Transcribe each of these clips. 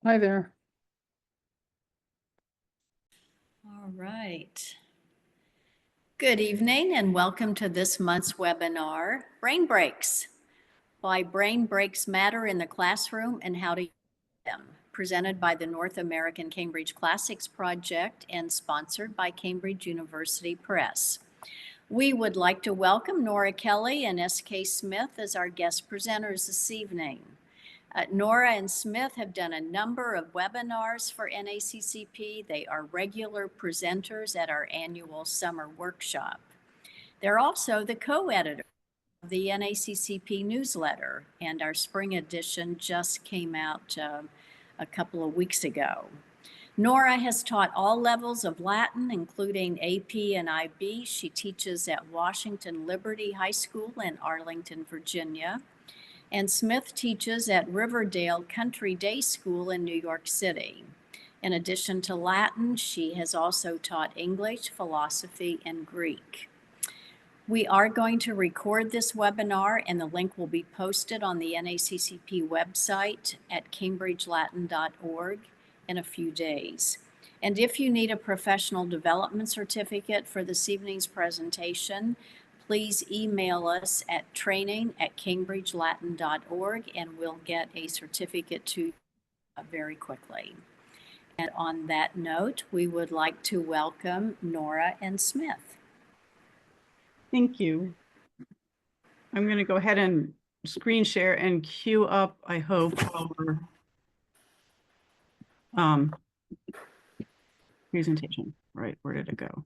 Hi there. All right. Good evening and welcome to this month's webinar, Brain Breaks, Why Brain Breaks Matter in the Classroom and How to Use Them, presented by the North American Cambridge Classics Project and sponsored by Cambridge University Press. We would like to welcome Nora Kelley and S.K. Smith as our guest presenters this evening. Nora and Smith have done a number of webinars for NACCP. They are regular presenters at our annual summer workshop. They're also the co-editor of the NACCP newsletter, and our spring edition just came out a couple of weeks ago. Nora has taught all levels of Latin, including AP and IB. She teaches at Washington Liberty High School in Arlington, Virginia. And Smith teaches at Riverdale Country Day School in New York City. In addition to Latin, she has also taught English, philosophy, and Greek. We are going to record this webinar, and the link will be posted on the NACCP website at cambridgelatin.org in a few days. And if you need a professional development certificate for this evening's presentation, please email us at training@cambridgelatin.org and we'll get a certificate to you very quickly. And on that note, we would like to welcome Nora and Smith. Thank you. I'm going to go ahead and screen share and queue up, I hope, our presentation. Right, where did it go?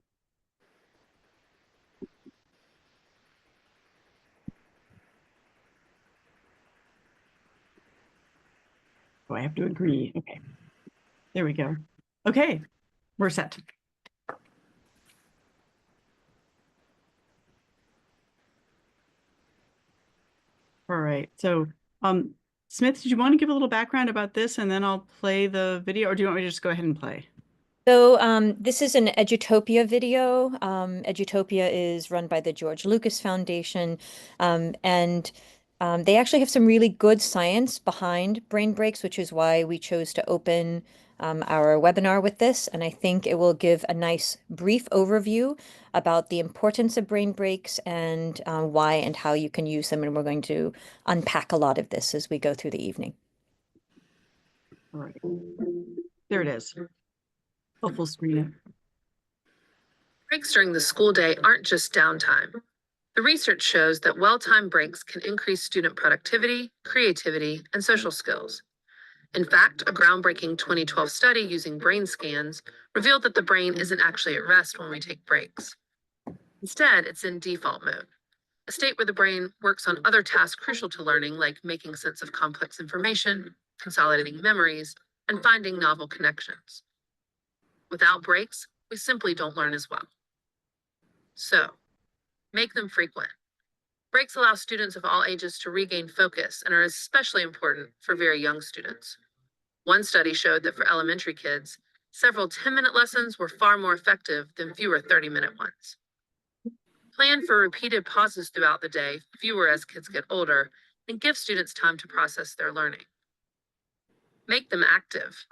Oh, I have to agree. Okay, there we go. Okay, we're set. All right, so Smith, did you want to give a little background about this and then I'll play the video, or do you want me to just go ahead and play? So this is an Edutopia video. Edutopia is run by the George Lucas Foundation, and they actually have some really good science behind brain breaks, which is why we chose to open our webinar with this. And I think it will give a nice brief overview about the importance of brain breaks and why and how you can use them. And we're going to unpack a lot of this as we go through the evening. All right, there it is. Full screen. Breaks during the school day aren't just downtime. The research shows that well-timed breaks can increase student productivity, creativity, and social skills. In fact, a groundbreaking 2012 study using brain scans revealed that the brain isn't actually at rest when we take breaks. Instead, it's in default mode, a state where the brain works on other tasks crucial to learning, like making sense of complex information, consolidating memories, and finding novel connections. Without breaks, we simply don't learn as well. So, make them frequent. Breaks allow students of all ages to regain focus and are especially important for very young students. One study showed that for elementary kids, several 10-minute lessons were far more effective than fewer 30-minute ones. Plan for repeated pauses throughout the day, fewer as kids get older, and give students time to process their learning. Make them active.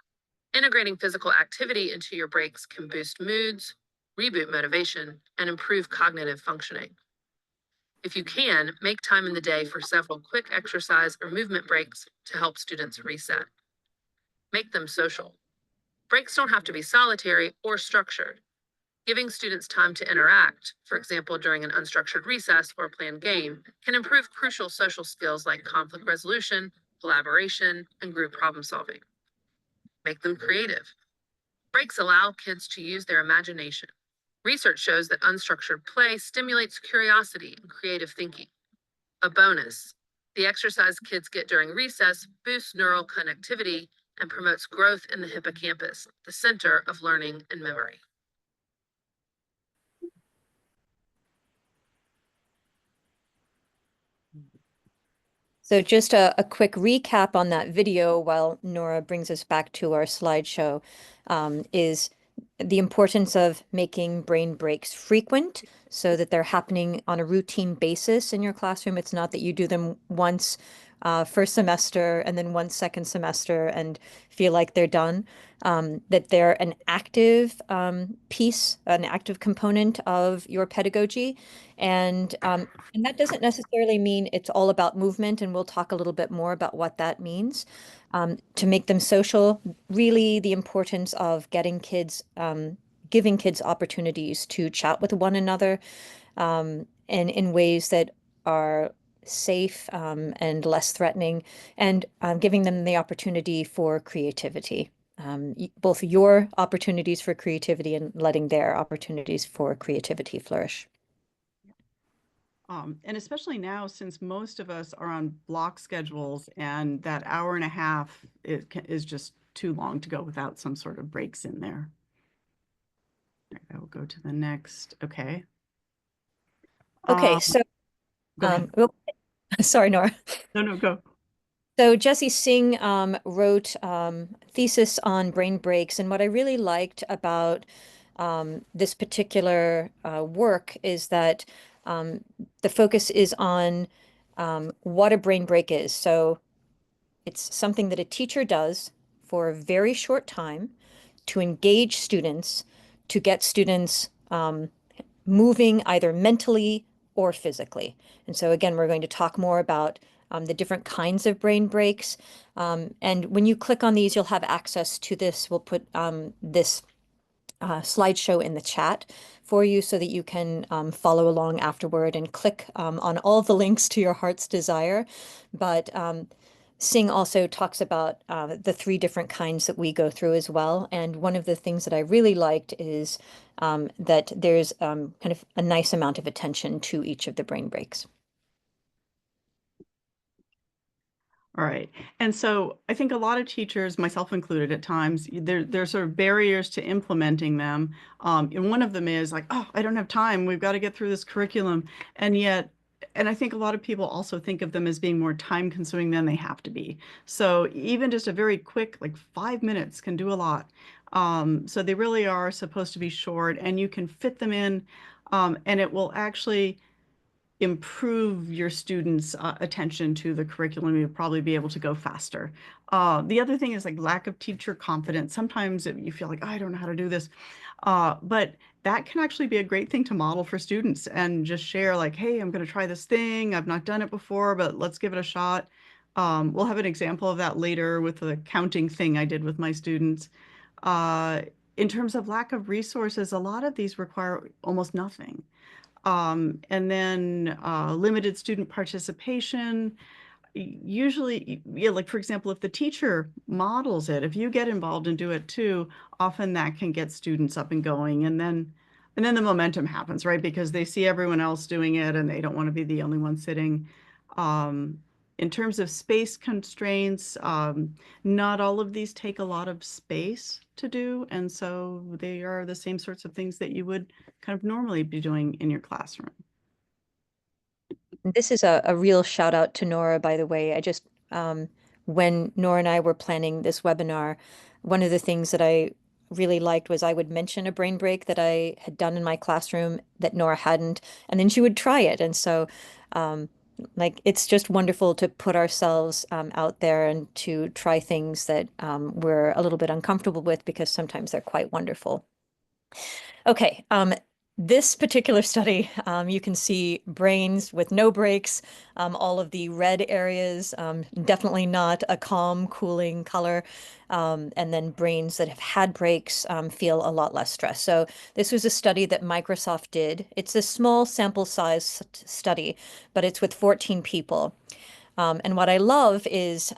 Integrating physical activity into your breaks can boost moods, reboot motivation, and improve cognitive functioning. If you can, make time in the day for several quick exercise or movement breaks to help students reset. Make them social. Breaks don't have to be solitary or structured. Giving students time to interact, for example, during an unstructured recess or planned game, can improve crucial social skills like conflict resolution, collaboration, and group problem solving. Make them creative. Breaks allow kids to use their imagination. Research shows that unstructured play stimulates curiosity and creative thinking. A bonus, the exercise kids get during recess boosts neural connectivity and promotes growth in the hippocampus, the center of learning and memory. So just a quick recap on that video while Nora brings us back to our slideshow is the importance of making brain breaks frequent so that they're happening on a routine basis in your classroom. It's not that you do them once first semester and then one second semester and feel like they're done. That they're an active piece, an active component of your pedagogy. And that doesn't necessarily mean it's all about movement, and we'll talk a little bit more about what that means. To make them social, really the importance of giving kids opportunities to chat with one another, and in ways that are safe, and less threatening, and giving them the opportunity for creativity. Both your opportunities for creativity and letting their opportunities for creativity flourish. And especially now, since most of us are on block schedules and that hour and a half is just too long to go without some sort of breaks in there. All right, I will go to the next. Okay. Okay, so Go ahead. sorry, Nora. No, no, go. So Jesse Singh wrote thesis on brain breaks, and what I really liked about this particular work is that the focus is on what a brain break is. So it's something that a teacher does for a very short time to engage students, to get students moving either mentally or physically. And so again, we're going to talk more about the different kinds of brain breaks. And when you click on these, you'll have access to this. We'll put this slideshow in the chat for you so that you can follow along afterward and click on all the links to your heart's desire. But Singh also talks about the three different kinds that we go through as well. And one of the things that I really liked is that there's kind of a nice amount of attention to each of the brain breaks. All right. And so I think a lot of teachers, myself included at times, there's sort of barriers to implementing them. And one of them is like, oh, I don't have time. We've got to get through this curriculum. And yet, and I think a lot of people also think of them as being more time consuming than they have to be. So even just a very quick, like 5 minutes can do a lot. So they really are supposed to be short, and you can fit them in, and it will actually improve your students' attention to the curriculum. You'll probably be able to go faster. The other thing is like lack of teacher confidence. Sometimes you feel like, oh, I don't know how to do this. But that can actually be a great thing to model for students and just share like, hey, I'm going to try this thing. I've not done it before, but let's give it a shot. We'll have an example of that later with the counting thing I did with my students. In terms of lack of resources, a lot of these require almost nothing. And then limited student participation. Usually, yeah, like for example, if the teacher models it, if you get involved and do it too, often that can get students up and going. And then the momentum happens, right? Because they see everyone else doing it and they don't want to be the only one sitting. In terms of space constraints, not all of these take a lot of space to do. And so they are the same sorts of things that you would kind of normally be doing in your classroom. This is a real shout out to Nora, by the way. When Nora and I were planning this webinar, one of the things that I really liked was I would mention a brain break that I had done in my classroom that Nora hadn't, and then she would try it. And so, like, it's just wonderful to put ourselves out there and to try things that we're a little bit uncomfortable with, because sometimes they're quite wonderful. Okay, this particular study, you can see brains with no breaks, all of the red areas, definitely not a calm, cooling color, and then brains that have had breaks feel a lot less stressed. So this was a study that Microsoft did. It's a small sample size study, but it's with 14 people. And what I love is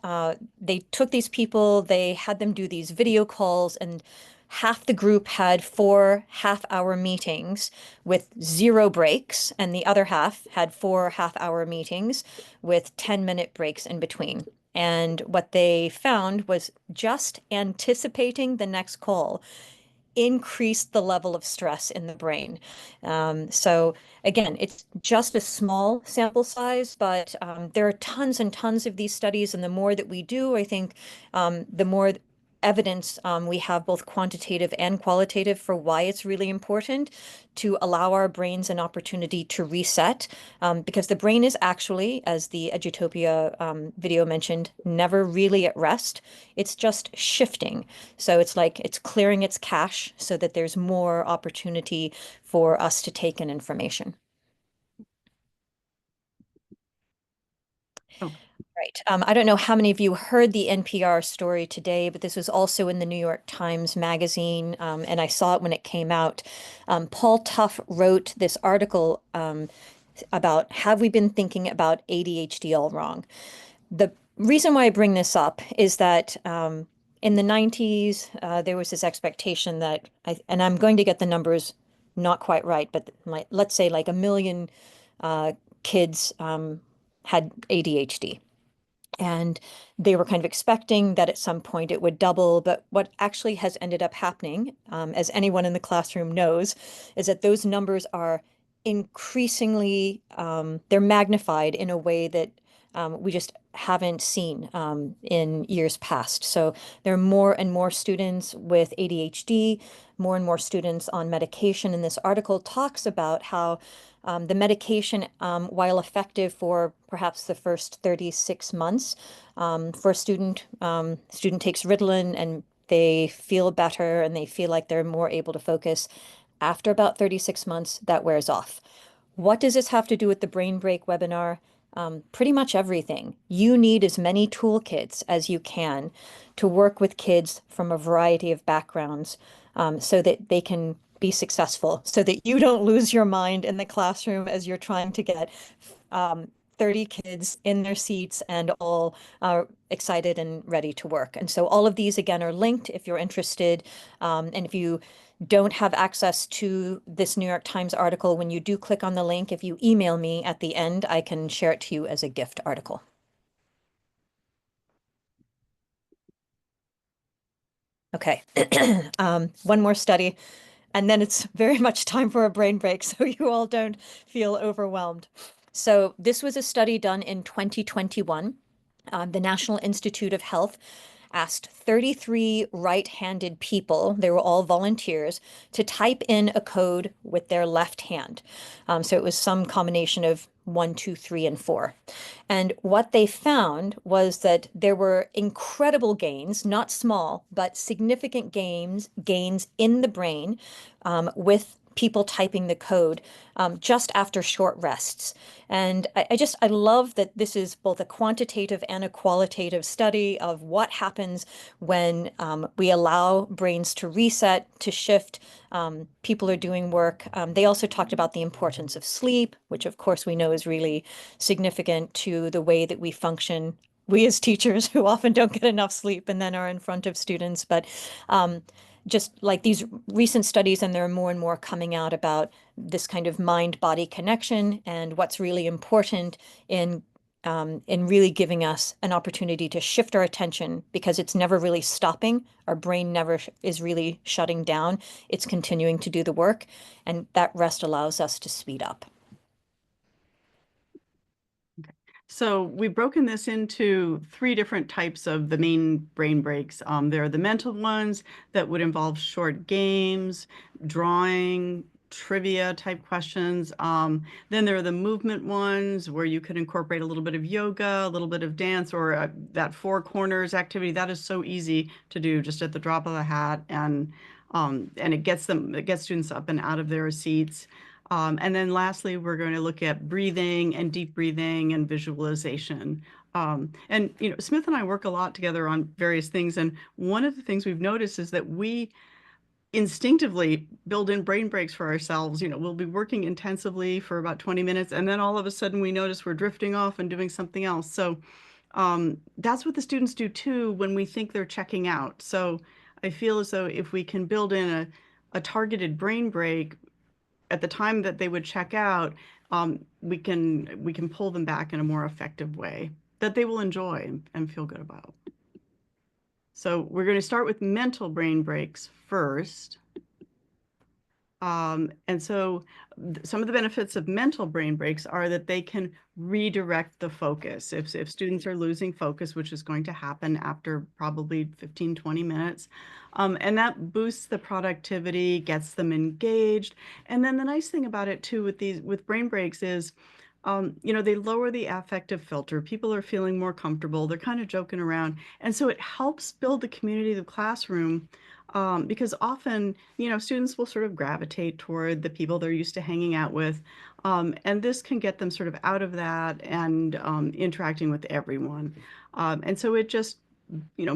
they took these people, they had them do these video calls, and half the group had 4 half-hour meetings with 0 breaks, and the other half had 4 half-hour meetings with 10-minute breaks in between. And what they found was just anticipating the next call increased the level of stress in the brain. So again, it's just a small sample size, but there are tons and tons of these studies, and the more that we do, I think the more evidence, we have both quantitative and qualitative for why it's really important to allow our brains an opportunity to reset, because the brain is actually, as the Edutopia video mentioned, never really at rest. It's just shifting. So it's like it's clearing its cache so that there's more opportunity for us to take in information. Oh, Right. I don't know how many of you heard the NPR story today, but this was also in the New York Times Magazine, and I saw it when it came out. Paul Tough wrote this article about have we been thinking about ADHD all wrong? The reason why I bring this up is that in the 90s, there was this expectation that, and I'm going to get the numbers not quite right, but let's say like 1 million kids had ADHD. And they were kind of expecting that at some point it would double. But what actually has ended up happening, as anyone in the classroom knows, is that those numbers are increasingly, they're magnified in a way that we just haven't seen in years past. So there are more and more students with ADHD, more and more students on medication. And this article talks about how the medication, while effective for perhaps the first 36 months, for a student takes Ritalin and they feel better and they feel like they're more able to focus. After about 36 months, that wears off. What does this have to do with the Brain Break webinar? Pretty much everything. You need as many toolkits as you can to work with kids from a variety of backgrounds, so that they can be successful, so that you don't lose your mind in the classroom as you're trying to get 30 kids in their seats and all excited and ready to work. And so all of these, again, are linked if you're interested. And if you don't have access to this New York Times article, when you do click on the link, if you email me at the end, I can share it to you as a gift article. Okay. One more study, and then it's very much time for a brain break, so you all don't feel overwhelmed. So this was a study done in 2021. The National Institute of Health asked 33 right-handed people, they were all volunteers, to type in a code with their left hand. So it was some combination of 1, 2, 3, and 4. And what they found was that there were incredible gains, not small, but significant gains in the brain with people typing the code just after short rests. And I love that this is both a quantitative and a qualitative study of what happens when we allow brains to reset, to shift. People are doing work. They also talked about the importance of sleep, which of course we know is really significant to the way that we function. We as teachers who often don't get enough sleep and then are in front of students, but just like these recent studies, and there are more and more coming out about this kind of mind-body connection and what's really important in really giving us an opportunity to shift our attention, because it's never really stopping. Our brain never is really shutting down. It's continuing to do the work, and that rest allows us to speed up. so we've broken this into 3 different types of the main brain breaks. There are the mental ones that would involve short games, drawing, trivia type questions. Then there are the movement ones where you could incorporate a little bit of yoga, a little bit of dance, or that 4 corners activity. That is so easy to do just at the drop of a hat, and it gets students up and out of their seats. And then lastly, we're going to look at breathing and deep breathing and visualization. And Smith and I work a lot together on various things. And one of the things we've noticed is that we instinctively build in brain breaks for ourselves. We'll be working intensively for about 20 minutes, and then all of a sudden we notice we're drifting off and doing something else. So that's what the students do too when we think they're checking out. So I feel as though if we can build in a targeted brain break at the time that they would check out, we can pull them back in a more effective way that they will enjoy and feel good about. So we're going to start with mental brain breaks first. And so some of the benefits of mental brain breaks are that they can redirect the focus. If students are losing focus, which is going to happen after probably 15, 20 minutes, and that boosts the productivity, gets them engaged. And then the nice thing about it too with brain breaks is, they lower the affective filter. People are feeling more comfortable. They're kind of joking around. And so it helps build the community of the classroom, because often, students will sort of gravitate toward the people they're used to hanging out with. And this can get them sort of out of that and interacting with everyone. And so it just,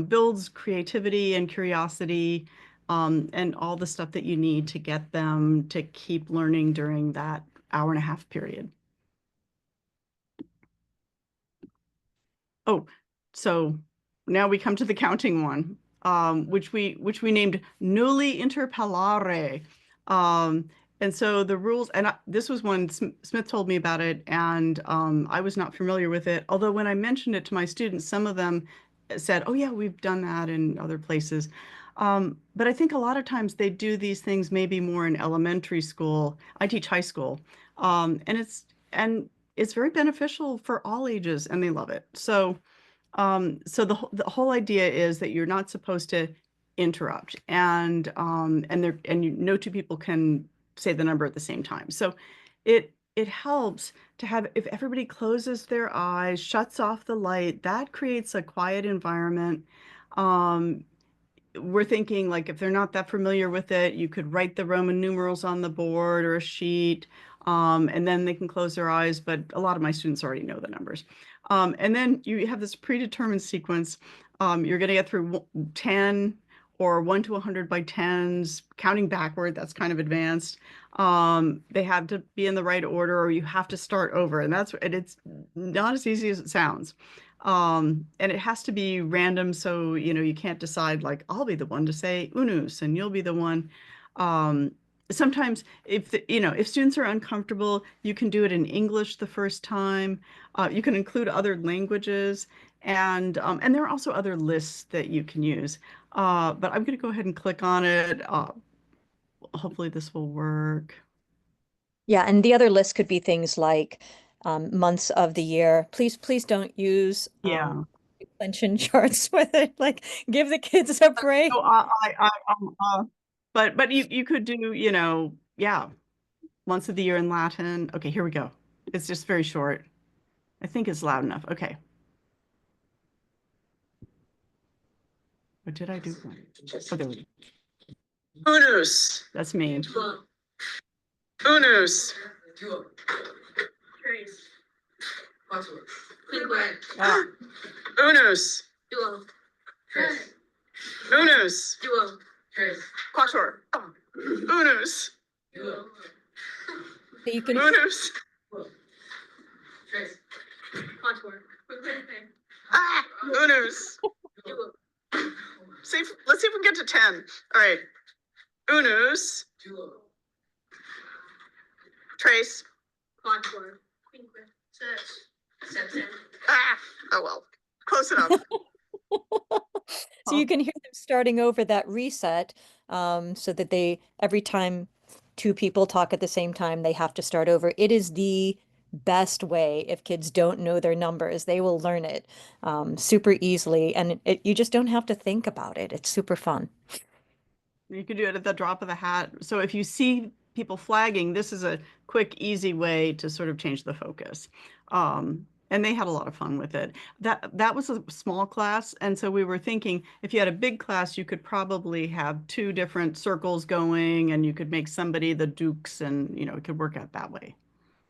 builds creativity and curiosity, and all the stuff that you need to get them to keep learning during that hour and a half period. Oh, so now we come to the counting one, which we named nulli interpellare. And so the rules, and this was one Smith told me about it, and I was not familiar with it. Although when I mentioned it to my students, some of them said, "Oh yeah, we've done that in other places." But I think a lot of times they do these things maybe more in elementary school. I teach high school, and it's very beneficial for all ages, and they love it. So the whole idea is that you're not supposed to interrupt, and no two people can say the number at the same time. So it helps to have, if everybody closes their eyes, shuts off the light, that creates a quiet environment. Um, we're thinking, like, if they're not that familiar with it, you could write the Roman numerals on the board or a sheet, and then they can close their eyes. But a lot of my students already know the numbers. And then you have this predetermined sequence. You're going to get through 10 or 1 to 100 by tens, counting backward. That's kind of advanced. They have to be in the right order, or you have to start over. And it's not as easy as it sounds. And it has to be random, so you can't decide, like, I'll be the one to say unus and you'll be the one. Um, Sometimes if students are uncomfortable, you can do it in English the first time. You can include other languages, and there are also other lists that you can use. But I'm going to go ahead and click on it. Hopefully this will work. Yeah, and the other list could be things like months of the year. Please don't use Yeah. declension charts with it. Like, give the kids a break. So but you could do, yeah, months of the year in Latin. Okay, here we go. It's just very short. I think it's loud enough. Okay. What did I do? Oh, there we go. Unus. That's me. Unus. Ah, Unus. Unus. Quattuor. Unus. So you can Unus. Ah, unus. Let's see if we can get to 10. All right. Unus. Trace. Ah, oh well. Close enough. so you can hear them starting over that reset, so that every time two people talk at the same time, they have to start over. It is the best way. If kids don't know their numbers, they will learn it super easily, and you just don't have to think about it. It's super fun. you can do it at the drop of the hat. So if you see people flagging, this is a quick, easy way to sort of change the focus. And they had a lot of fun with it. That was a small class, and so we were thinking, if you had a big class, you could probably have two different circles going, and you could make somebody the dukes, and it could work out that way.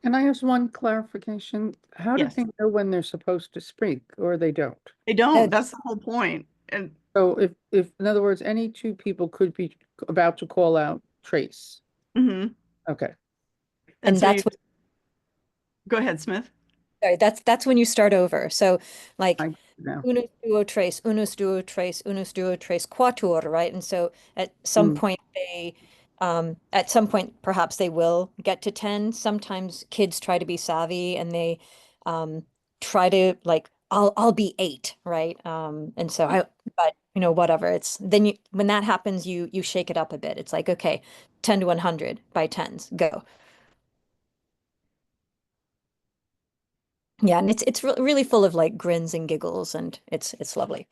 Can I ask one clarification? How do Yes. they know when they're supposed to speak or they don't? They don't. That's the whole point. And So if in other words, any two people could be about to call out Trace. mhm. Okay. And so that's go ahead, Smith. sorry, that's when you start over. So like Now. unus duo trace quatuor, right? And so at some Mm. point at some point perhaps they will get to 10. Sometimes kids try to be savvy and they try to like I'll be 8, right? And so but whatever. It's then when that happens, you shake it up a bit. It's like, okay, 10 to 100 by tens, go. Yeah, and it's really full of like grins and giggles, and it's lovely.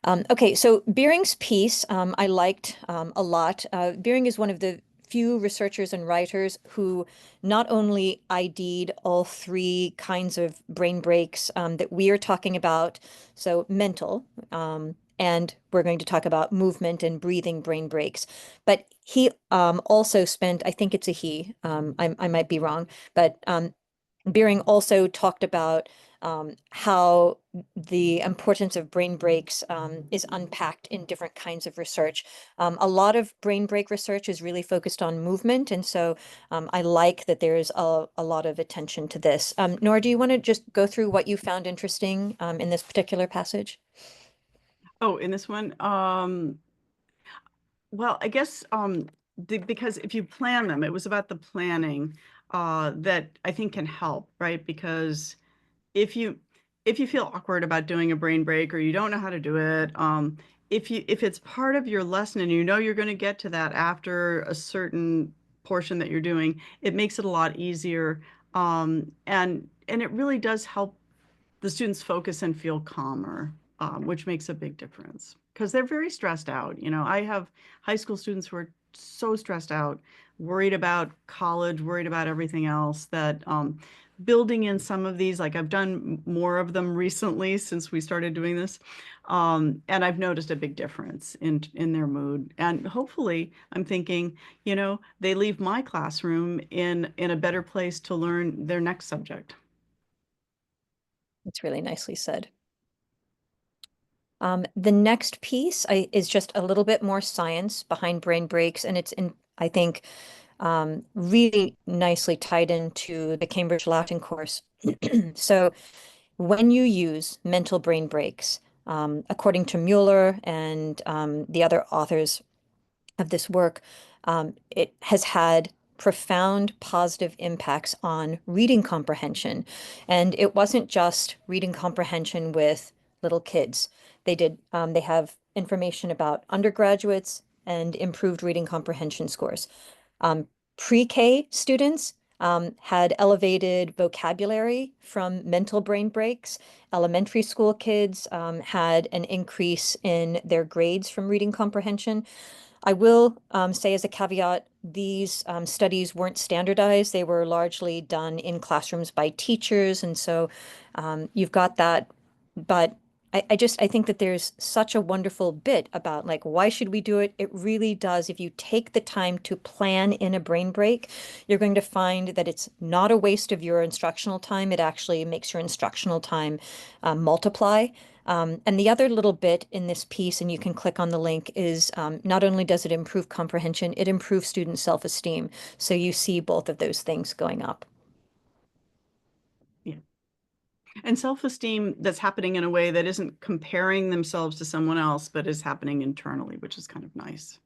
Okay, so Beering's piece I liked a lot. Beering is one of the few researchers and writers who not only ID'd all 3 kinds of brain breaks that we are talking about, so mental, and we're going to talk about movement and breathing brain breaks, but he also spent, I think it's a he, I might be wrong, but Beering also talked about how the importance of brain breaks is unpacked in different kinds of research. A lot of brain break research is really focused on movement, and so I like that there's a lot of attention to this. Nora, do you want to just go through what you found interesting in this particular passage? Oh, in this one, well, I guess because if you plan them, it was about the planning that I think can help, right? Because if you if you feel awkward about doing a brain break or you don't know how to do it, if it's part of your lesson and you know you're going to get to that after a certain portion that you're doing, it makes it a lot easier. And it really does help the students focus and feel calmer, which makes a big difference because they're very stressed out. I have high school students who are so stressed out, worried about college, worried about everything else that building in some of these, like I've done more of them recently since we started doing this. And I've noticed a big difference in their mood. And hopefully I'm thinking, they leave my classroom in a better place to learn their next subject. It's really nicely said. The next piece is just a little bit more science behind brain breaks, and I think, really nicely tied into the Cambridge Latin course. So when you use mental brain breaks, according to Mueller and the other authors of this work, it has had profound positive impacts on reading comprehension. And it wasn't just reading comprehension with little kids. They have information about undergraduates and improved reading comprehension scores. Um, Pre-K students had elevated vocabulary from mental brain breaks. Elementary school kids had an increase in their grades from reading comprehension. I will say as a caveat, these studies weren't standardized. They were largely done in classrooms by teachers. And so you've got that. But I think that there's such a wonderful bit about like, why should we do it? It really does. If you take the time to plan in a brain break, you're going to find that it's not a waste of your instructional time. It actually makes your instructional time multiply. And the other little bit in this piece, and you can click on the link, is not only does it improve comprehension, it improves student self-esteem. So you see both of those things going up. Yeah. And self-esteem that's happening in a way that isn't comparing themselves to someone else, but is happening internally, which is kind of nice.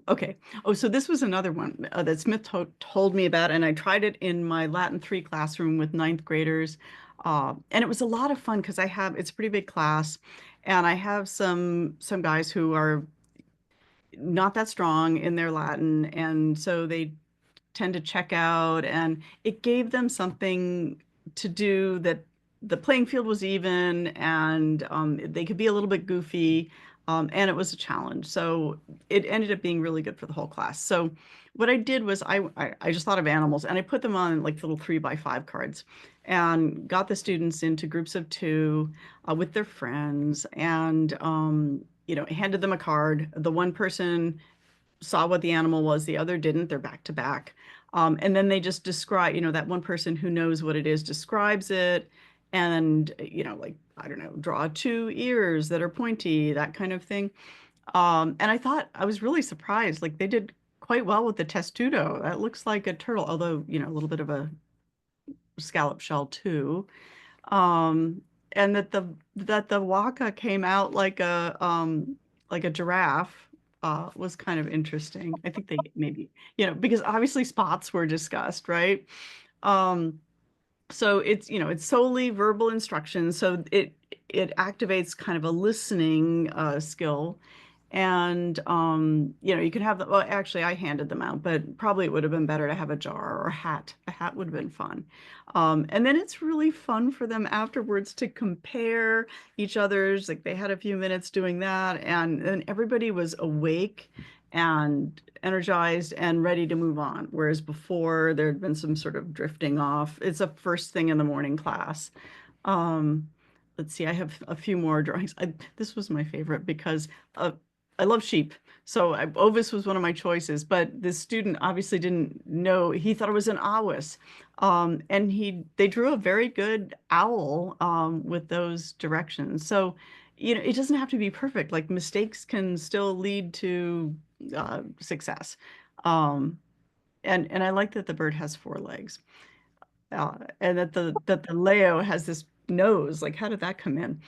Okay. Oh, so this was another one that Smith told me about, and I tried it in my Latin 3 classroom with ninth graders. And it was a lot of fun because it's a pretty big class, and I have some guys who are not that strong in their Latin, and so they tend to check out, and it gave them something to do that the playing field was even, and they could be a little bit goofy, and it was a challenge. So it ended up being really good for the whole class. So what I did was I just thought of animals, and I put them on like little 3x5 cards and got the students into groups of 2 with their friends, and handed them a card. The one person saw what the animal was, the other didn't. They're back to back. And then they just describe, that one person who knows what it is describes it. And, like, I don't know, draw 2 ears that are pointy, that kind of thing. And I thought I was really surprised. Like, they did quite well with the testudo. That looks like a turtle, although, a little bit of a scallop shell too. Um, and that the waka came out like a giraffe was kind of interesting. I think they maybe, because obviously spots were discussed, right? Um, So it's, it's solely verbal instruction. So it activates kind of a listening skill. And you can have well, actually I handed them out, but probably it would have been better to have a jar or a hat. A hat would have been fun. And then it's really fun for them afterwards to compare each other's, like they had a few minutes doing that, and everybody was awake and energized and ready to move on. Whereas before there had been some sort of drifting off. It's a first thing in the morning class. Um, let's see, I have a few more drawings. This was my favorite because I love sheep. So Ovis was one of my choices, but the student obviously didn't know. He thought it was an awus. And they drew a very good owl with those directions. So, it doesn't have to be perfect. Like mistakes can still lead to success. Um, and I like that the bird has 4 legs, and that the Leo has this nose. Like, how did that come in?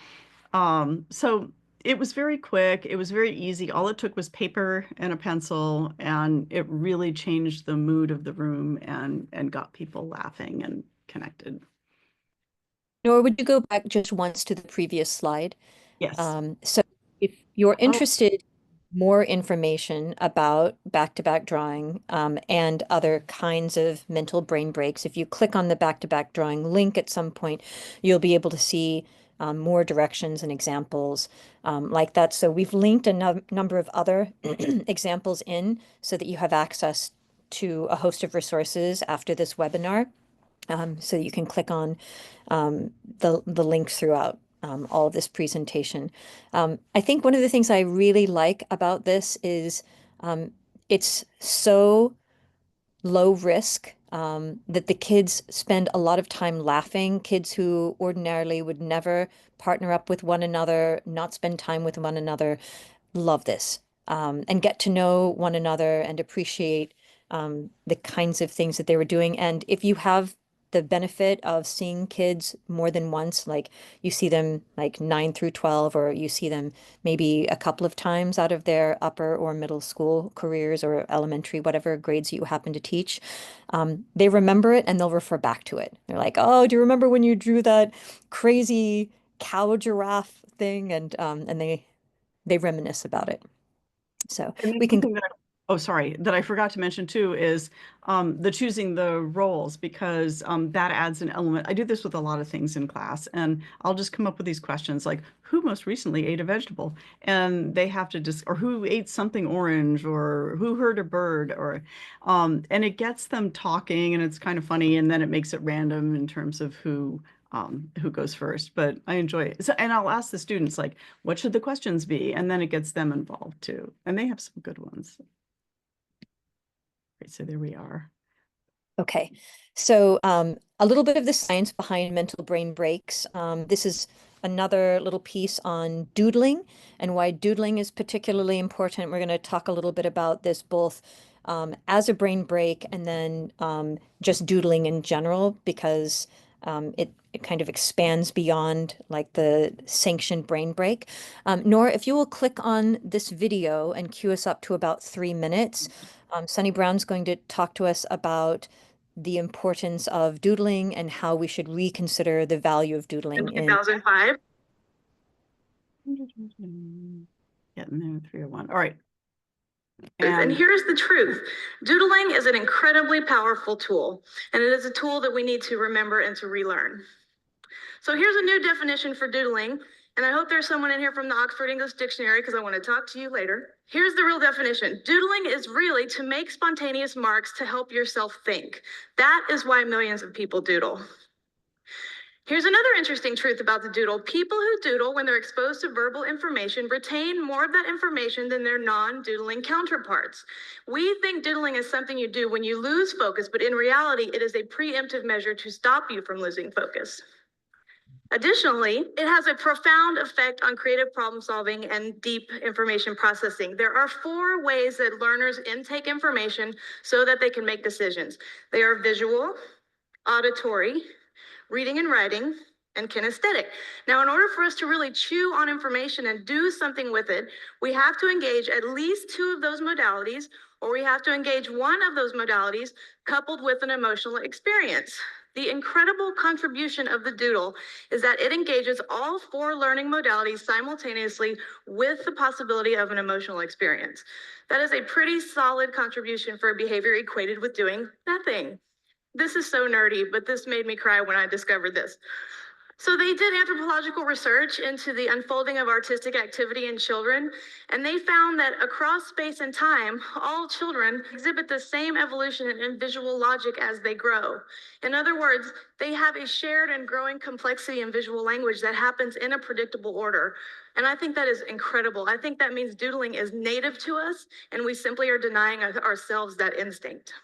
So it was very quick. It was very easy. All it took was paper and a pencil, and it really changed the mood of the room and got people laughing and connected. Nor would you go back just once to the previous slide? Yes. So if you're Oh, interested in more information about back-to-back drawing and other kinds of mental brain breaks, if you click on the back-to-back drawing link at some point, you'll be able to see more directions and examples like that. So we've linked a number of other examples in so that you have access to a host of resources after this webinar. So you can click on the links throughout all of this presentation. I think one of the things I really like about this is it's so low risk that the kids spend a lot of time laughing. Kids who ordinarily would never partner up with one another, not spend time with one another, love this and get to know one another and appreciate the kinds of things that they were doing. And if you have the benefit of seeing kids more than once, like you see them like 9 through 12, or you see them maybe a couple of times out of their upper or middle school careers or elementary, whatever grades you happen to teach, they remember it and they'll refer back to it. They're like, oh, do you remember when you drew that crazy cow giraffe thing? And they reminisce about it. So and the we one can, thing oh, sorry, that I forgot to mention too is the choosing the roles, because that adds an element. I do this with a lot of things in class, and I'll just come up with these questions like, who most recently ate a vegetable? And they have to just, or who ate something orange, or who heard a bird, or, and it gets them talking, and it's kind of funny, and then it makes it random in terms of who goes first. But I enjoy it. So, and I'll ask the students like, what should the questions be? And then it gets them involved too. And they have some good ones. Right, so there we are. okay. So a little bit of the science behind mental brain breaks. This is another little piece on doodling and why doodling is particularly important. We're going to talk a little bit about this both as a brain break and then just doodling in general, because it kind of expands beyond like the sanctioned brain break. Nora, if you will click on this video and cue us up to about 3 minutes, Sunny Brown's going to talk to us about the importance of doodling and how we should reconsider the value of doodling In in 2005. Getting there, 301. All right. And here's the truth. Doodling is an incredibly powerful tool, and it is a tool that we need to remember and to relearn. So here's a new definition for doodling, and I hope there's someone in here from the Oxford English Dictionary because I want to talk to you later. Here's the real definition. Doodling is really to make spontaneous marks to help yourself think. That is why millions of people doodle. Here's another interesting truth about the doodle. People who doodle when they're exposed to verbal information retain more of that information than their non-doodling counterparts. We think doodling is something you do when you lose focus, but in reality, it is a preemptive measure to stop you from losing focus. Additionally, it has a profound effect on creative problem solving and deep information processing. There are 4 ways that learners intake information so that they can make decisions. They are visual, auditory, reading and writing, and kinesthetic. Now, in order for us to really chew on information and do something with it, we have to engage at least two of those modalities, or we have to engage one of those modalities coupled with an emotional experience. The incredible contribution of the doodle is that it engages all four learning modalities simultaneously with the possibility of an emotional experience. That is a pretty solid contribution for a behavior equated with doing nothing. This is so nerdy, but this made me cry when I discovered this. So they did anthropological research into the unfolding of artistic activity in children, and they found that across space and time, all children exhibit the same evolution in visual logic as they grow. In other words, they have a shared and growing complexity in visual language that happens in a predictable order. And I think that is incredible. I think that means doodling is native to us, and we simply are denying ourselves that instinct.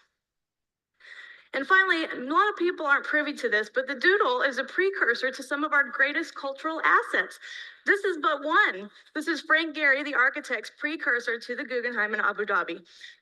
And finally, a lot of people aren't privy to this, but the doodle is a precursor to some of our greatest cultural assets. This is but one. This is Frank Gehry, the architect's precursor to the Guggenheim in Abu Dhabi.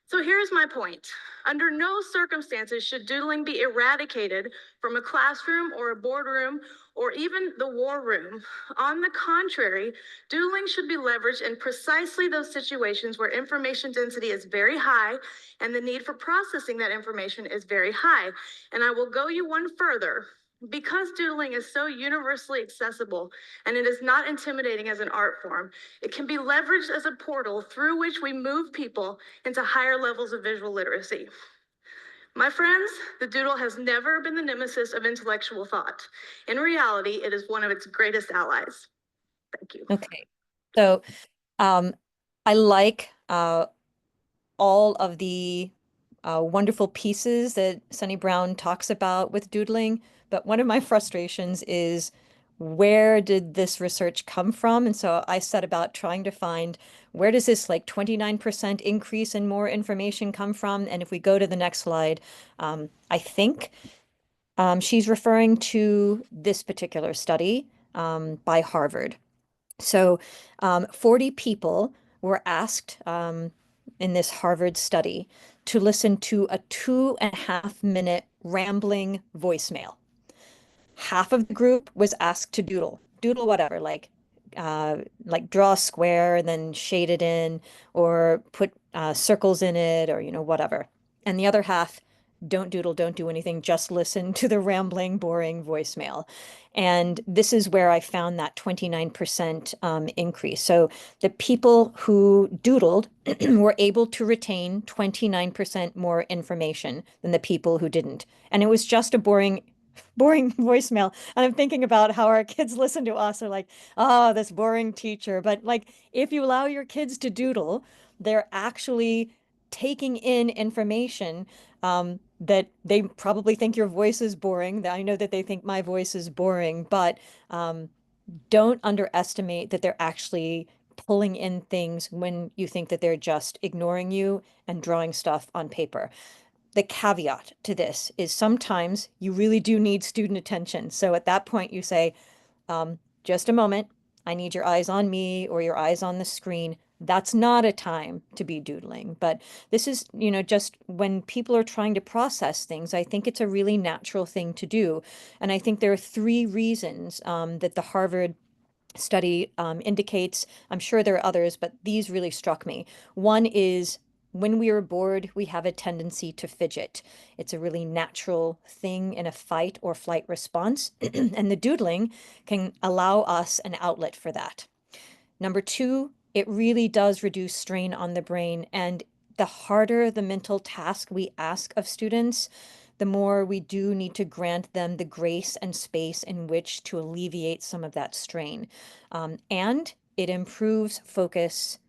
So here's my point. Under no circumstances should doodling be eradicated from a classroom or a boardroom or even the war room. On the contrary, doodling should be leveraged in precisely those situations where information density is very high and the need for processing that information is very high. And I will go you one further. Because doodling is so universally accessible and it is not intimidating as an art form, it can be leveraged as a portal through which we move people into higher levels of visual literacy. My friends, the doodle has never been the nemesis of intellectual thought. In reality, it is one of its greatest allies. Thank you. Okay. So I like all of the wonderful pieces that Sunny Brown talks about with doodling, but one of my frustrations is where did this research come from? And so I set about trying to find where does this like 29% increase in more information come from? And if we go to the next slide, I think she's referring to this particular study by Harvard. So 40 people were asked in this Harvard study to listen to a 2.5-minute rambling voicemail. Half of the group was asked to doodle whatever, like draw a square and then shade it in, or put circles in it, or whatever. And the other half, don't doodle, don't do anything, just listen to the rambling, boring voicemail. And this is where I found that 29% increase. So the people who doodled were able to retain 29% more information than the people who didn't. And it was just a boring voicemail. And I'm thinking about how our kids listen to us are like, oh, this boring teacher. But like, if you allow your kids to doodle, they're actually taking in information that they probably think your voice is boring. I know that they think my voice is boring, but don't underestimate that they're actually pulling in things when you think that they're just ignoring you and drawing stuff on paper. The caveat to this is sometimes you really do need student attention. So at that point you say, just a moment, I need your eyes on me or your eyes on the screen. That's not a time to be doodling. But this is, just when people are trying to process things, I think it's a really natural thing to do. And I think there are 3 reasons that the Harvard study indicates. I'm sure there are others, but these really struck me. One is when we are bored, we have a tendency to fidget. It's a really natural thing in a fight or flight response, and the doodling can allow us an outlet for that. Number 2, it really does reduce strain on the brain, and the harder the mental task we ask of students, the more we do need to grant them the grace and space in which to alleviate some of that strain. And it improves focus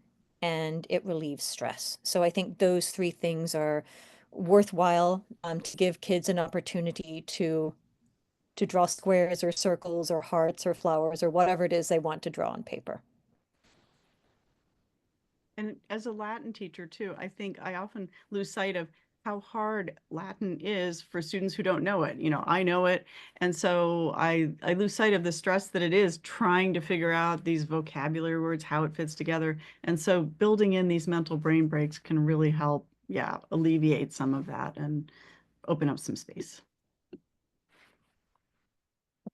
and it relieves stress. So I think those 3 things are worthwhile to give kids an opportunity to draw squares or circles or hearts or flowers or whatever it is they want to draw on paper. And as a Latin teacher too, I think I often lose sight of how hard Latin is for students who don't know it. I know it. And so I lose sight of the stress that it is trying to figure out these vocabulary words, how it fits together. And so building in these mental brain breaks can really help, alleviate some of that and open up some space.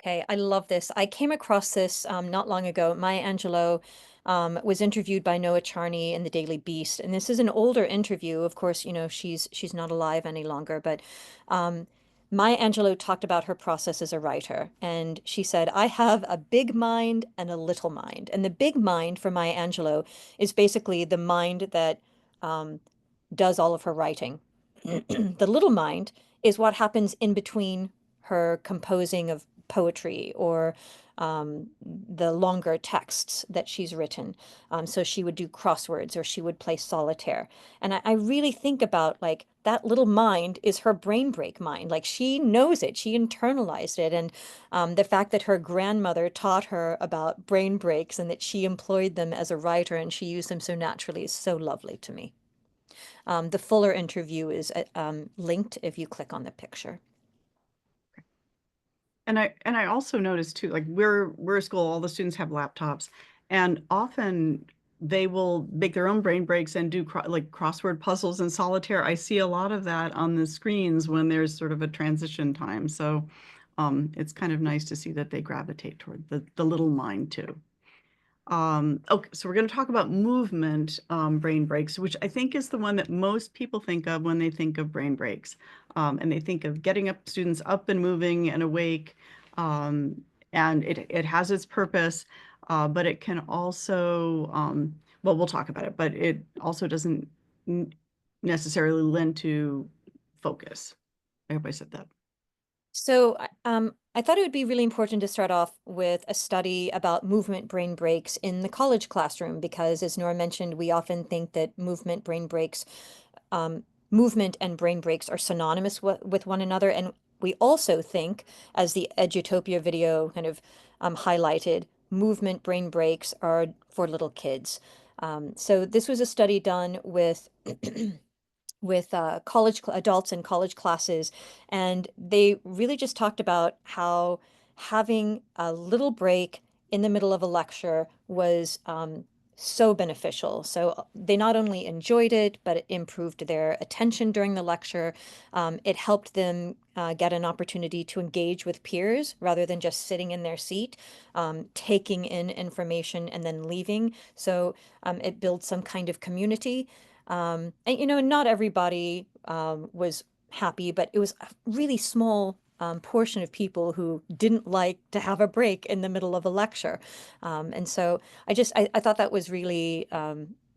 Hey, I love this. I came across this not long ago. Maya Angelou was interviewed by Noah Charney in the Daily Beast, and this is an older interview. Of course, you know, she's not alive any longer, but um, Maya Angelou talked about her process as a writer, and she said, "I have a big mind and a little mind." And the big mind for Maya Angelou is basically the mind that um, does all of her writing. The little mind is what happens in between her composing of poetry or the longer texts that she's written. So she would do crosswords or she would play solitaire. And I really think about like that little mind is her brain break mind. Like she knows it, she internalized it. And the fact that her grandmother taught her about brain breaks and that she employed them as a writer and she used them so naturally is so lovely to me. The fuller interview is linked if you click on the picture. And I also noticed too, like we're a school, all the students have laptops, and often they will make their own brain breaks and do like crossword puzzles and solitaire. I see a lot of that on the screens when there's sort of a transition time. So it's kind of nice to see that they gravitate toward the little mind too. Okay, so we're going to talk about movement brain breaks, which I think is the one that most people think of when they think of brain breaks. And they think of getting up students up and moving and awake. And it has its purpose, but it can also, well, we'll talk about it, but it also doesn't necessarily lend to focus. I hope I said that. So I thought it would be really important to start off with a study about movement brain breaks in the college classroom, because as Nora mentioned, we often think that movement and brain breaks are synonymous with one another. And we also think, as the Edutopia video kind of highlighted, movement brain breaks are for little kids. So this was a study done with with adults in college classes, and they really just talked about how having a little break in the middle of a lecture was so beneficial. So they not only enjoyed it, but it improved their attention during the lecture. It helped them get an opportunity to engage with peers rather than just sitting in their seat, taking in information and then leaving. So it builds some kind of community. And you know, not everybody was happy, but it was a really small portion of people who didn't like to have a break in the middle of a lecture. And so I thought that was really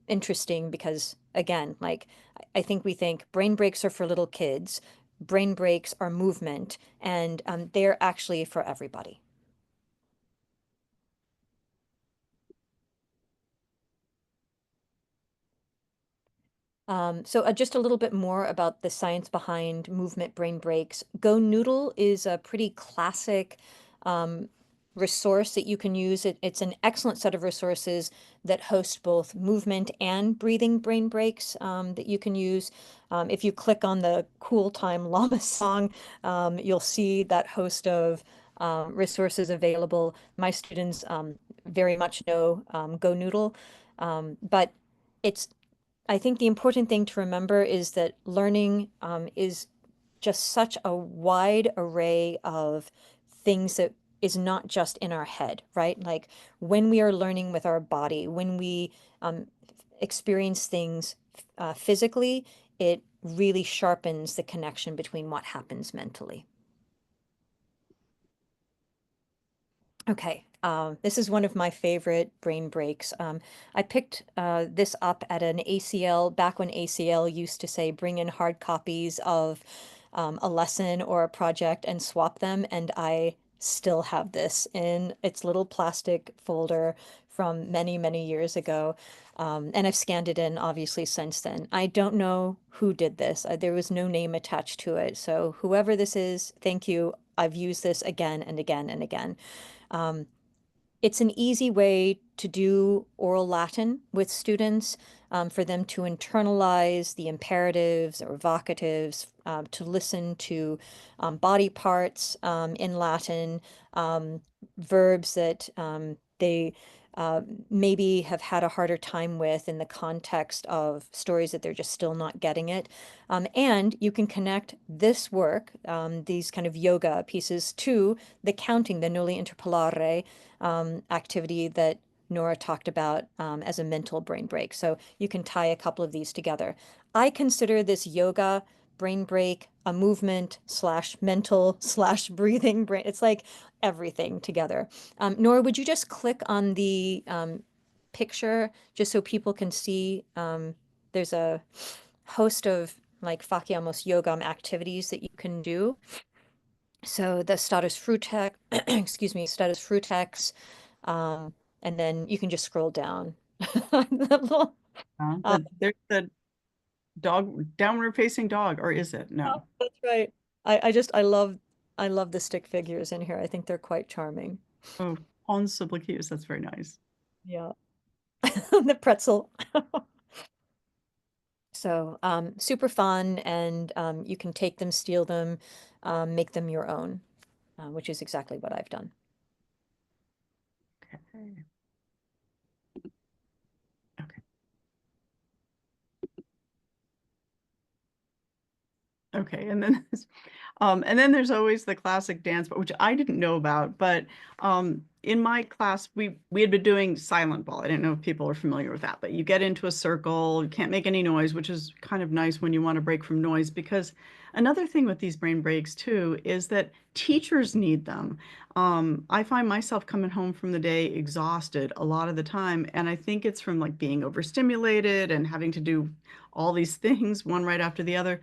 interesting because, again, like I think we think brain breaks are for little kids, brain breaks are movement, and they're actually for everybody. So just a little bit more about the science behind movement brain breaks. Go Noodle is a pretty classic um, resource that you can use. It's an excellent set of resources that host both movement and breathing brain breaks that you can use. If you click on the Cool Time Llama song, you'll see that host of resources available. My students very much know Go Noodle, but it's I think the important thing to remember is that learning is just such a wide array of things that is not just in our head, right? Like when we are learning with our body, when we experience things physically, it really sharpens the connection between what happens mentally. Okay, this is one of my favorite brain breaks. I picked this up at an ACL, back when ACL used to say bring in hard copies of a lesson or a project and swap them, and I still have this in its little plastic folder from many, many years ago. And I've scanned it in, obviously, since then. I don't know who did this. There was no name attached to it. So whoever this is, thank you. I've used this again and again and again. Um, it's an easy way to do oral Latin with students, for them to internalize the imperatives or vocatives, to listen to body parts in Latin, verbs that they maybe have had a harder time with in the context of stories that they're just still not getting it. And you can connect this work, these kind of yoga pieces, to the counting, the nulli interpolare activity that Nora talked about as a mental brain break. So you can tie a couple of these together. I consider this yoga brain break a movement slash mental slash breathing brain. It's like everything together. Nora, would you just click on the picture just so people can see? There's a host of like Fakiamos Yogam activities that you can do. So the status frutex, excuse me, status frutex, and then you can just scroll down. There's the dog, downward facing dog, or is it? No. That's right. I love the stick figures in here. I think they're quite charming. Oh, Pons Subliqueus, that's very nice. Yeah. The pretzel. So super fun, and you can take them, steal them, make them your own, which is exactly what I've done. Okay. Okay. Okay, and then there's always the classic dance, but which I didn't know about. But in my class, we had been doing silent ball. I didn't know if people are familiar with that, but you get into a circle, you can't make any noise, which is kind of nice when you want to break from noise. Because another thing with these brain breaks too is that teachers need them. I find myself coming home from the day exhausted a lot of the time, and I think it's from like being overstimulated and having to do all these things one right after the other.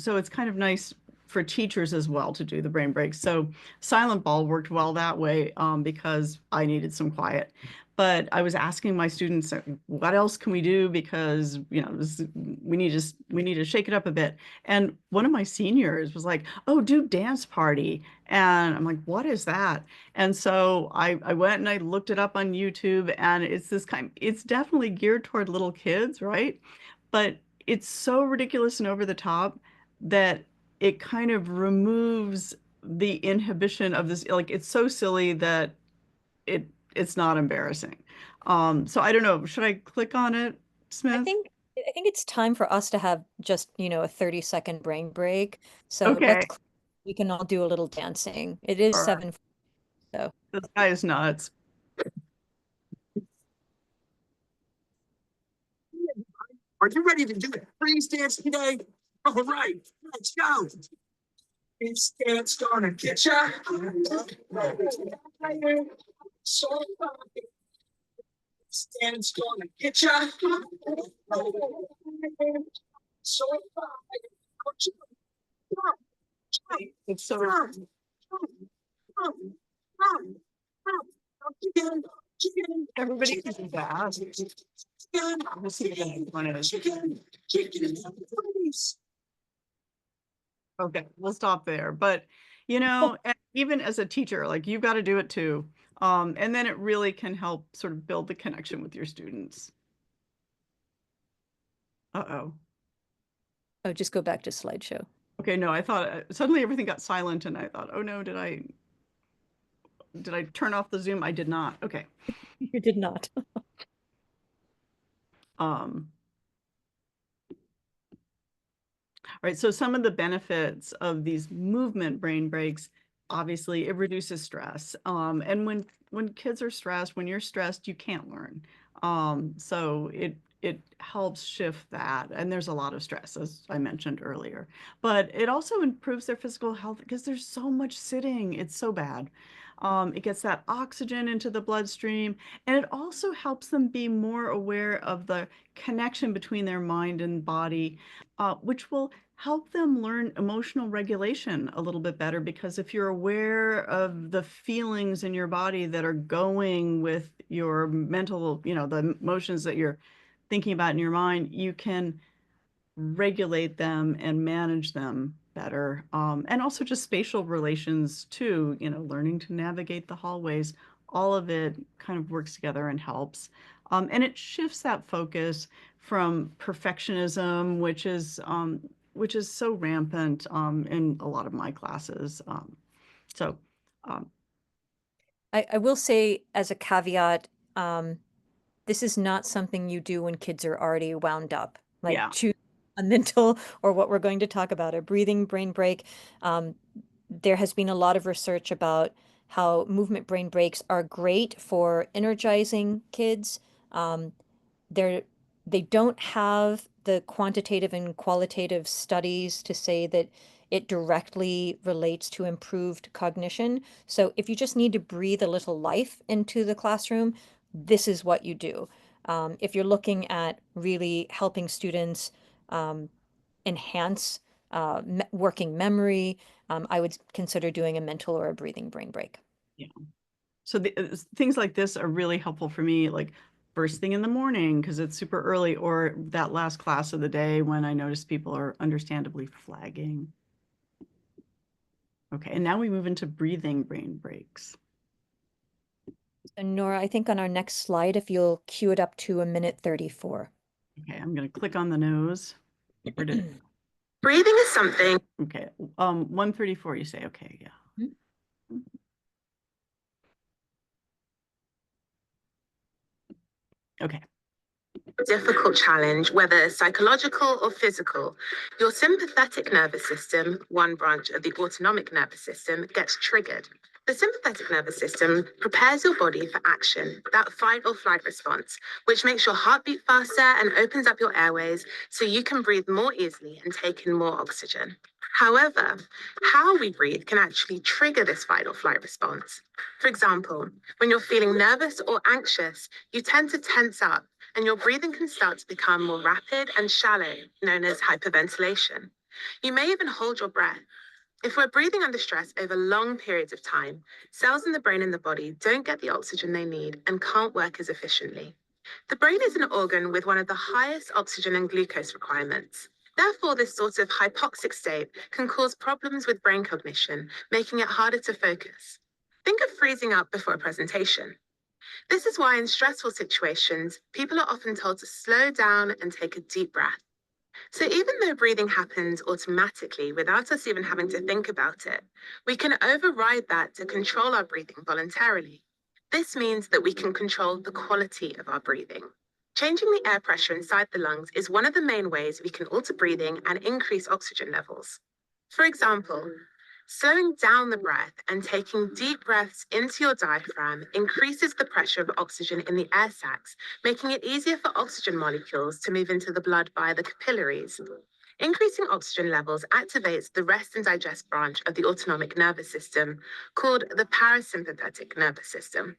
So it's kind of nice for teachers as well to do the brain breaks. So silent ball worked well that way because I needed some quiet. But I was asking my students, what else can we do? Because, you know, we need to shake it up a bit. And one of my seniors was like, oh, do dance party. And I'm like, what is that? And so I went and I looked it up on YouTube, and it's definitely geared toward little kids, right? But it's so ridiculous and over the top that it kind of removes the inhibition of this. Like, it's so silly that it's not embarrassing. So I don't know. Should I click on it, I Smith? think I think it's time for us to have just, a 30-second brain break. So Okay. we can all do a little dancing. It is All right. 7, so This guy is nuts. Are you ready to do a freeze dance today? All right, let's go. This dance gonna get ya. So this dance gonna get ya. So It's so everybody can do that. We'll see what the next one is. Okay, we'll stop there. But even as a teacher, like you've got to do it too. And then it really can help sort of build the connection with your students. Uh-oh. oh, just go back to slideshow. Okay, no, I thought suddenly everything got silent and I thought, oh no, did I turn off the Zoom? I did not. Okay. You did not. Right, so some of the benefits of these movement brain breaks, obviously it reduces stress. And when kids are stressed, when you're stressed, you can't learn. So it helps shift that. And there's a lot of stress, as I mentioned earlier. But it also improves their physical health because there's so much sitting. It's so bad. It gets that oxygen into the bloodstream, and it also helps them be more aware of the connection between their mind and body, which will help them learn emotional regulation a little bit better. Because if you're aware of the feelings in your body that are going with your mental, the emotions that you're thinking about in your mind, you can regulate them and manage them better. And also just spatial relations too, learning to navigate the hallways, all of it kind of works together and helps. And it shifts that focus from perfectionism, which is so rampant in a lot of my classes. So, um, I will say as a caveat, this is not something you do when kids are already wound up. Like Yeah. choose a mental or what we're going to talk about, a breathing brain break. Um, there has been a lot of research about how movement brain breaks are great for energizing kids. Um, they're they don't have the quantitative and qualitative studies to say that it directly relates to improved cognition. So if you just need to breathe a little life into the classroom, this is what you do. If you're looking at really helping students um, enhance working memory, I would consider doing a mental or a breathing brain break. Yeah. So things like this are really helpful for me, like first thing in the morning because it's super early, or that last class of the day when I notice people are understandably flagging. Okay, and now we move into breathing brain breaks. So Nora, I think on our next slide, if you'll cue it up to 1:34. Okay, I'm going to click on the nose. Where did it go? Breathing is something. Okay, 134, you say, okay, yeah. Okay. Difficult challenge, whether psychological or physical, your sympathetic nervous system, one branch of the autonomic nervous system, gets triggered. The sympathetic nervous system prepares your body for action, that fight or flight response, which makes your heart beat faster and opens up your airways so you can breathe more easily and take in more oxygen. However, how we breathe can actually trigger this fight or flight response. For example, when you're feeling nervous or anxious, you tend to tense up and your breathing can start to become more rapid and shallow, known as hyperventilation. You may even hold your breath. If we're breathing under stress over long periods of time, cells in the brain and the body don't get the oxygen they need and can't work as efficiently. The brain is an organ with one of the highest oxygen and glucose requirements. Therefore, this sort of hypoxic state can cause problems with brain cognition, making it harder to focus. Think of freezing up before a presentation. This is why in stressful situations, people are often told to slow down and take a deep breath. So even though breathing happens automatically without us even having to think about it, we can override that to control our breathing voluntarily. This means that we can control the quality of our breathing. Changing the air pressure inside the lungs is one of the main ways we can alter breathing and increase oxygen levels. For example, slowing down the breath and taking deep breaths into your diaphragm increases the pressure of oxygen in the air sacs, making it easier for oxygen molecules to move into the blood via the capillaries. Increasing oxygen levels activates the rest and digest branch of the autonomic nervous system, called the parasympathetic nervous system.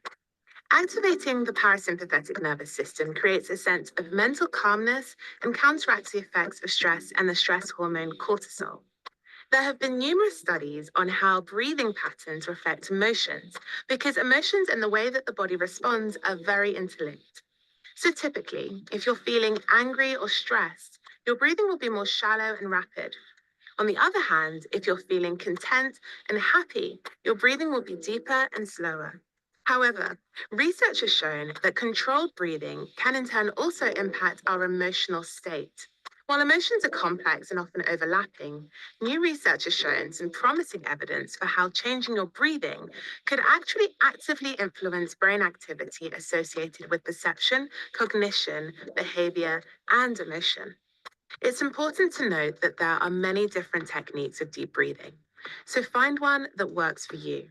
Activating the parasympathetic nervous system creates a sense of mental calmness and counteracts the effects of stress and the stress hormone cortisol. There have been numerous studies on how breathing patterns affect emotions because emotions and the way that the body responds are very interlinked. So typically, if you're feeling angry or stressed, your breathing will be more shallow and rapid. On the other hand, if you're feeling content and happy, your breathing will be deeper and slower. However, research has shown that controlled breathing can in turn also impact our emotional state. While emotions are complex and often overlapping, new research has shown some promising evidence for how changing your breathing could actually actively influence brain activity associated with perception, cognition, behavior, and emotion. It's important to note that there are many different techniques of deep breathing, so find one that works for you.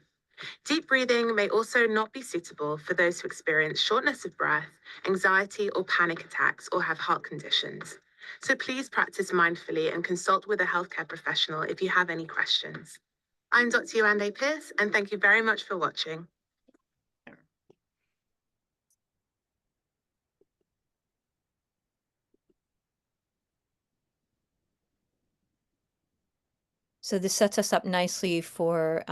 Deep breathing may also not be suitable for those who experience shortness of breath, anxiety, or panic attacks, or have heart conditions. So please practice mindfully and consult with a healthcare professional if you have any questions. I'm Dr. Yolande Pierce, and thank you very much for watching. So this sets us up nicely for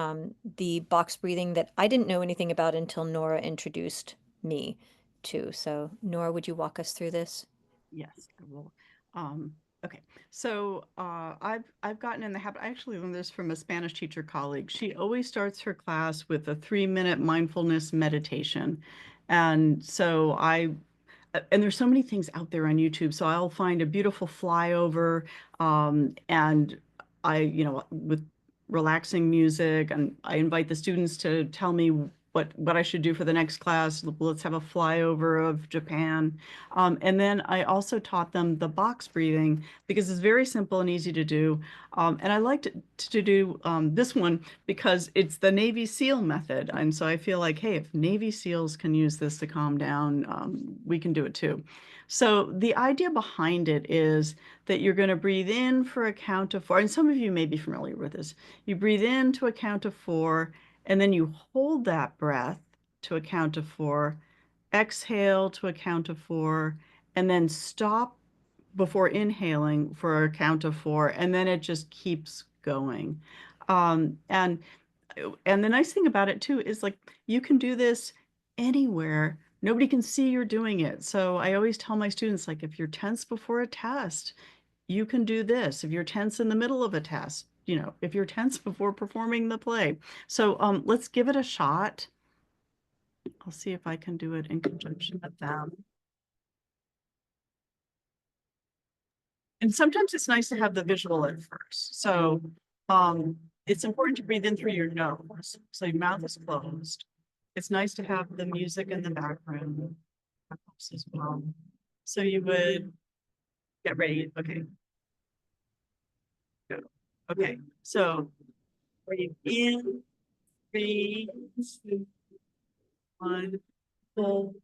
the box breathing that I didn't know anything about until Nora introduced me to. So Nora, would you walk us through this? Yes, I will. Okay, so I've gotten in the habit. I actually learned this from a Spanish teacher colleague. She always starts her class with a 3-minute mindfulness meditation, and so and there's so many things out there on YouTube. So I'll find a beautiful flyover, and with relaxing music, and I invite the students to tell me what I should do for the next class. Let's have a flyover of Japan. And then I also taught them the box breathing because it's very simple and easy to do. And I liked to do this one because it's the Navy SEAL method. And so I feel like, hey, if Navy SEALs can use this to calm down, we can do it too. So the idea behind it is that you're going to breathe in for a count of 4. And some of you may be familiar with this. You breathe in to a count of 4, and then you hold that breath to a count of 4, exhale to a count of 4, and then stop before inhaling for a count of 4, and then it just keeps going. Um, and and the nice thing about it too is like you can do this anywhere. Nobody can see you're doing it. So I always tell my students, like, if you're tense before a test, you can do this. If you're tense in the middle of a test, if you're tense before performing the play. So let's give it a shot. I'll see if I can do it in conjunction with them. And sometimes it's nice to have the visual at first. So it's important to breathe in through your nose. So your mouth is closed. It's nice to have the music in the background. That helps as well. So you would get ready. Okay. Go. Okay. So breathe in, 3, 2, 1, hold,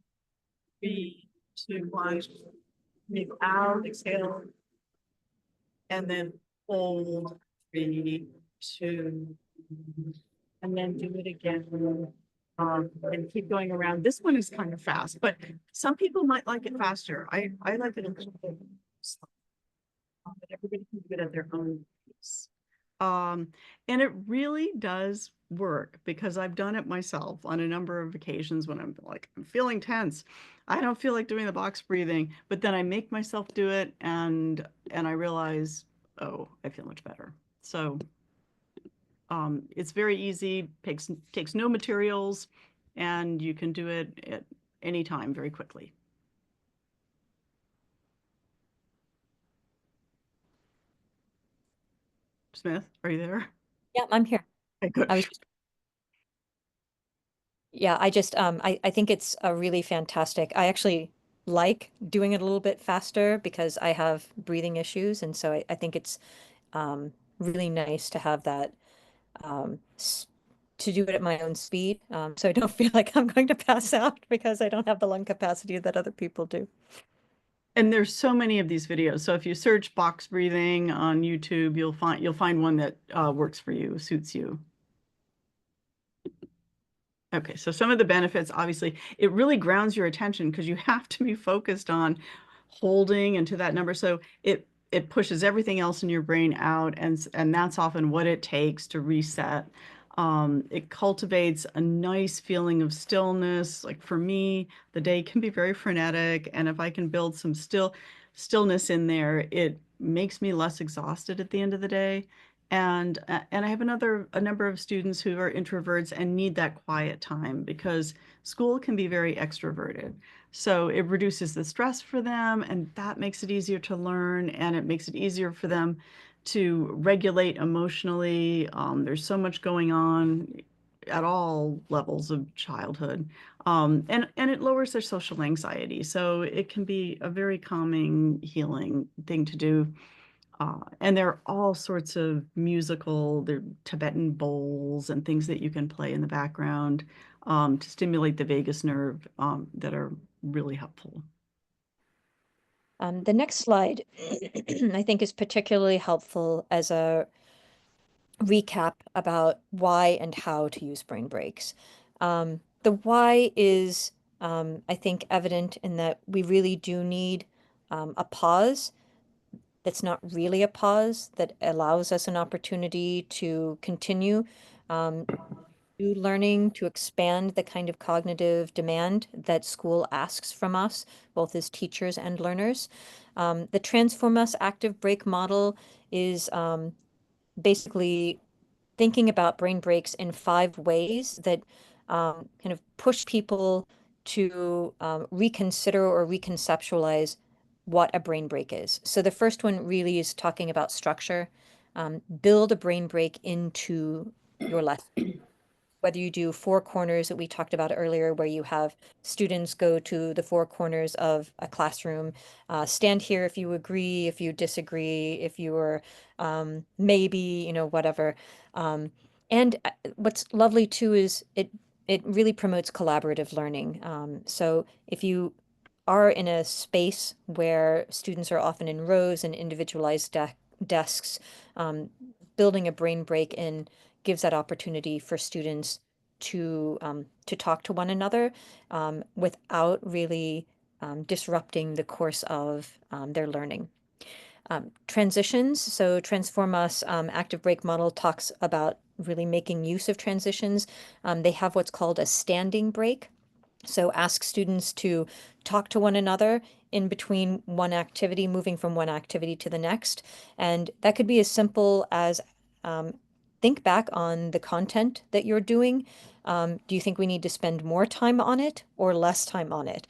3, 2, 1. Breathe out, exhale, and then hold, 3, 2, and then do it again. And keep going around. This one is kind of fast, but some people might like it faster. I like it a little bit slow. But everybody can do it at their own pace. And it really does work because I've done it myself on a number of occasions when I'm feeling tense. I don't feel like doing the box breathing, but then I make myself do it and I realize, oh, I feel much better. So it's very easy, takes no materials, and you can do it at any time very quickly. Smith, are you there? Yeah, I'm here. Okay, good. I was Yeah, I think it's a really fantastic. I actually like doing it a little bit faster because I have breathing issues, and so I think it's really nice to have that to do it at my own speed, so I don't feel like I'm going to pass out because I don't have the lung capacity that other people do. And there's so many of these videos. So if you search box breathing on YouTube, you'll find one that works for you, suits you. Okay, so some of the benefits, obviously, it really grounds your attention because you have to be focused on holding into that number. So it pushes everything else in your brain out, and that's often what it takes to reset. It cultivates a nice feeling of stillness. Like for me, the day can be very frenetic, and if I can build some stillness in there, it makes me less exhausted at the end of the day. And I have a number of students who are introverts and need that quiet time because school can be very extroverted. So it reduces the stress for them, and that makes it easier to learn, and it makes it easier for them to regulate emotionally. There's so much going on at all levels of childhood. And it lowers their social anxiety. So it can be a very calming, healing thing to do. And there are all sorts of there are Tibetan bowls and things that you can play in the background to stimulate the vagus nerve that are really helpful. The next slide, I think, is particularly helpful as a recap about why and how to use brain breaks. The why is, I think, evident in that we really do need a pause that's not really a pause, that allows us an opportunity to continue learning, to expand the kind of cognitive demand that school asks from us, both as teachers and learners. The Transform Us active break model is basically thinking about brain breaks in 5 ways that kind of push people to reconsider or reconceptualize what a brain break is. So the first one really is talking about structure. Build a brain break into your lesson. whether you do four corners that we talked about earlier, where you have students go to the four corners of a classroom, stand here if you agree, if you disagree, if you are maybe, you know, whatever. And what's lovely too is it really promotes collaborative learning. So if you are in a space where students are often in rows and individualized desks, building a brain break in gives that opportunity for students to talk to one another without really disrupting the course of their learning. Transitions, so Transform Us active break model talks about really making use of transitions. They have what's called a standing break. So ask students to talk to one another in between one activity, moving from one activity to the next. And that could be as simple as think back on the content that you're doing. Do you think we need to spend more time on it or less time on it?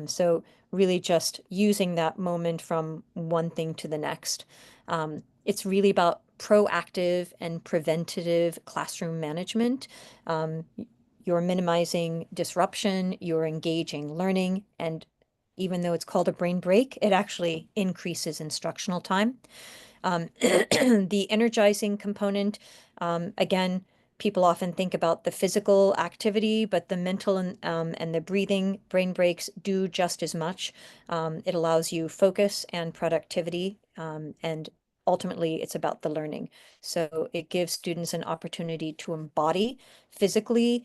So really just using that moment from one thing to the next. It's really about proactive and preventative classroom management. You're minimizing disruption, you're engaging learning, and even though it's called a brain break, it actually increases instructional time. The energizing component, again, people often think about the physical activity, but the mental and the breathing brain breaks do just as much. It allows you focus and productivity, and ultimately it's about the learning. So it gives students an opportunity to embody physically,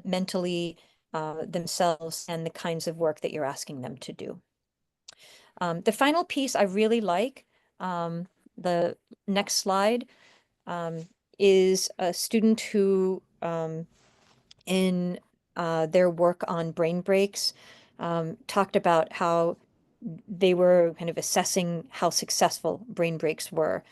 mentally, themselves and the kinds of work that you're asking them to do. The final piece I really like, the next slide, is a student who, in their work on brain breaks, talked about how they were kind of assessing how successful brain breaks were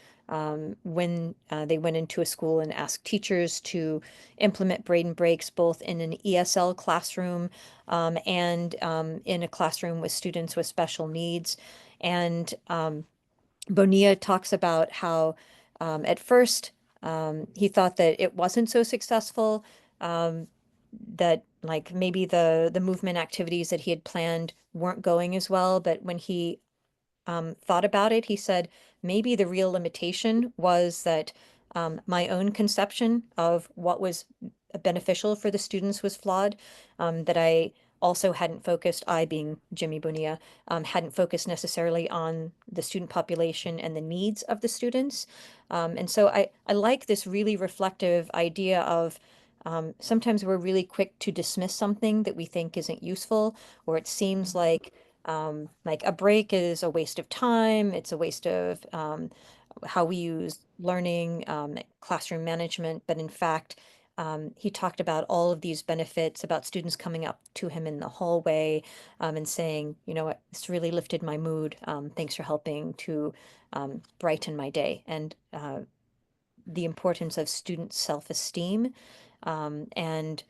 when they went into a school and asked teachers to implement brain breaks both in an ESL classroom and in a classroom with students with special needs. And Bonilla talks about how at first he thought that it wasn't so successful, um, that like maybe the movement activities that he had planned weren't going as well. But when he thought about it, he said maybe the real limitation was that my own conception of what was beneficial for the students was flawed, that I also hadn't focused, I being Jimmy Bonilla, hadn't focused necessarily on the student population and the needs of the students. And so I like this really reflective idea of sometimes we're really quick to dismiss something that we think isn't useful, or it seems like a break is a waste of time. It's a waste of how we use learning, classroom management. But in fact, he talked about all of these benefits, about students coming up to him in the hallway and saying, you know what, this really lifted my mood. Thanks for helping to brighten my day. And the importance of student self-esteem and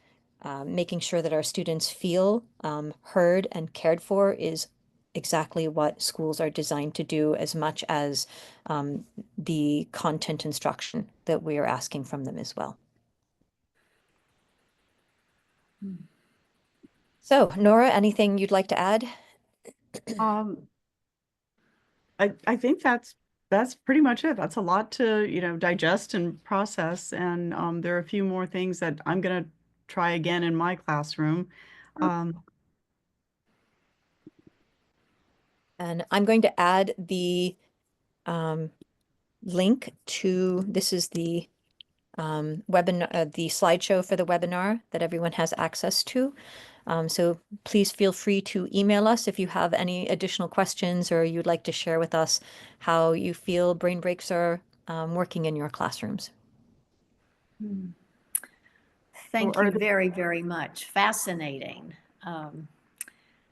making sure that our students feel heard and cared for is exactly what schools are designed to do, as much as the content instruction that we are asking from them as well. So, Nora, anything you'd like to add? Um, I think that's pretty much it. That's a lot to, you know, digest and process. And there are a few more things that I'm gonna try again in my classroom. Um, And I'm going to add the link to, this is the webinar, the slideshow for the webinar that everyone has access to. So please feel free to email us if you have any additional questions or you'd like to share with us how you feel brain breaks are working in your classrooms. Thank are you there- very, very much. Fascinating.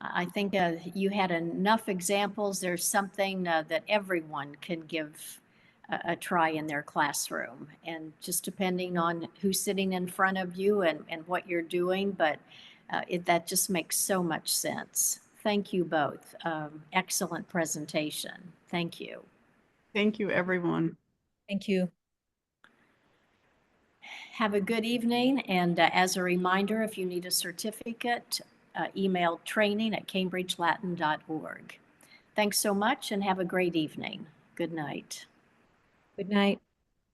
I think you had enough examples. There's something that everyone can give a try in their classroom, and just depending on who's sitting in front of you and what you're doing, but that just makes so much sense. Thank you both. Excellent presentation. Thank you. Thank you, everyone. Thank you. Have a good evening, and as a reminder, if you need a certificate, email training@cambridgelatin.org. Thanks so much and have a great evening. Good night. Good night.